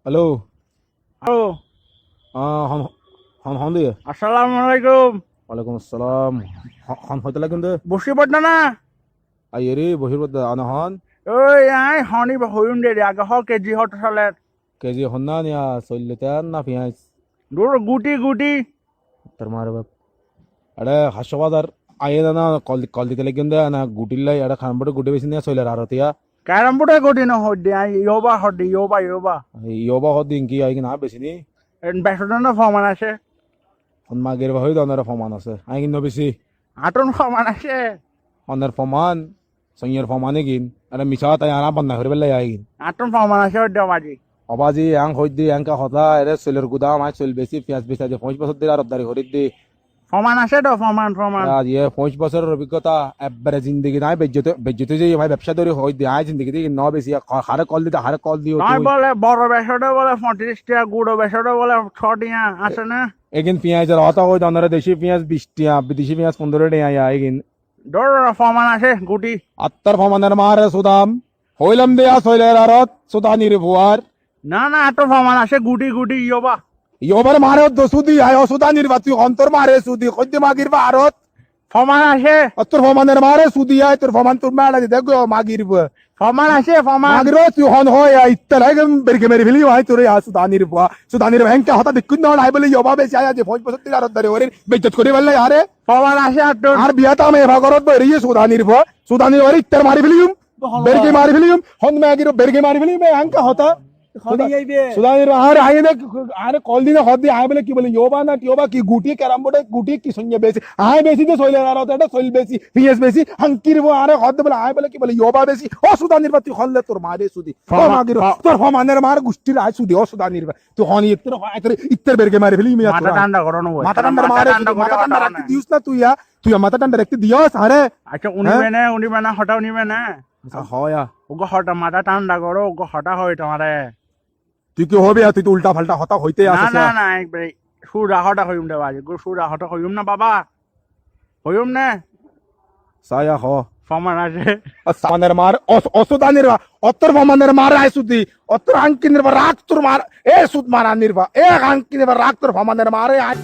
Hello. Hello, হন হন হন দিয়ে। আসসালামু আলাইকুম। ওয়ালাইকুম আসসালাম। হন হইতে লাগেন দে। বসি পড়না না? আইয়েরে বহির বদ আনা হন। ওই আই হনি হইম দে আগে হ কেজি হট সালে কেজি হন না নিয়া চল্লিতেন না পেঁয়াজ। দূর গুটি গুটি তোর মারে বাপ। আরে হাসবাজার আইয়ে না কল কল দিতে লাগেন দে না গুটিল্লাই আরে খানবড়ে গুটি বেশি নিয়া চইলার আরতিয়া। ক্যারাম বোর্ডে গুটি ন হদ দে আই ইয়োবা হদ দে ইয়োবা ইয়োবা হদ দিন কি আই কি না বেশি নি। বেসন ফমান আছে, হন মাগের বাহিদ অনার ফমান আছে আই কিন বেশি। আটন ফমান আছে, অনার ফমান সইয়ের ফমানে কিন আরে মিছা তাই আনা বন্ধ করে বেলাই আই কিন। আটন ফমান আছে হদ মাজি অবাজি আং হইত দি আংকা হতা এরে চইলের গুদাম আই চইল বেশি পেঁয়াজ বেচা দি 5 বছর দিন আর অবদারি হরিত দি। ফমান আছে তো ফমান ফমান আজ ইয়ে 5 বছরের অভিজ্ঞতা একবারে জিন্দগি নাই বেজ্জতে বেজ্জতে যে ভাই ব্যবসা ধরে হই দি আই জিন্দগি দি ন বেশি হারে কল দিতে হারে কল দিও নয় তুই বলে বড় বেসনে বলে 35 টাকা গুড়ো বেসনে বলে 6 টাকা আছে না? এগিন পেঁয়াজের হতা হই দনরে দেশি পেঁয়াজ 20 টাকা বিদেশি পেঁয়াজ 15 টাকা এগিন দূর ফমান আছে গুটি আত্তার ফমানের মারে সুদাম হইলাম দেয়া সইলের আরত সুদানির ভুয়ার না না আটন ফমান আছে গুটি গুটি ইয়োবা ইওবার মারে দসুদি আয় সুদানির বাতি অন্তর মারে সুদি কদ্দি মাগির বা আরত ফমান আছে তোর ফমানের মারে সুদি আয় তোর ফমান তোর মারা দেখো মাগির ফমান আছে ফমান মাগিরো তুই হন হয় ইত্তার আগে বেরকে মেরে ফেলি হয় তোর সুদানির ব্যাংকে হতা দেখুন না নাই বলে ইবা বেশি আয় যে 5 বছর আর ধরে ওরে বেজ্জত করে বললে আরে ফমান আছে আটন আর বিয়াতা আমি ভাগরত বইরিয়ে সুদানির ওরে ইত্তার মারি ফেলিম বেরকে মারি ফেলিম হন মাগিরো বেরকে মারি ফেলিম ব্যাংকে হতা সুদানির আরে আয় দেখ আরে কল দিনে হদ দিয়ে আয় বলে কি বলে ইবা না টিওবা কি গুটি ক্যারাম বোর্ডে গুটি কি সঙ্গে বেশি আয় বেশি তো সইলে আর এটা সইল বেশি পিএস বেশি হাঙ্কির আরে হদ বলে আয় বলে কি বলে ইবা বেশি ও সুদানির তুই হললে তোর মারে সুদি ও মাগির তোর ফমানের মার গুষ্টির আয় সুদি ও সুদানির তুই হন ইত্তর বেরকে মারি ফেলি মিয়া মাথা ঠান্ডা করো না মাথা ঠান্ডা মারে মাথা ঠান্ডা রাখতে দিউস না তুই তুই মাথা ঠান্ডা রাখতে দিওস আরে আচ্ছা উনিবে না হটাও নিবে না হয়া ওগো হটা মাথা ঠান্ডা করো ওগো হটা হয় তোমারে তুই কি হবে তুই তো উল্টা ফাল্টা হতা হইতে না আসিস না না একবারে সুরা হটা হইম দে বাজি গো সুরা হটা হইম না বাবা হইম না সায়া হ ফমান আছে ফমানের মার অসুদানির অত্তর ফমানের মার আয় সুদি অত্তর আঙ্কিনের রাগ তোর মার এ সুদ মারা নির্বা এ আঙ্কিনের রাগ তোর ফমানের মারে আয়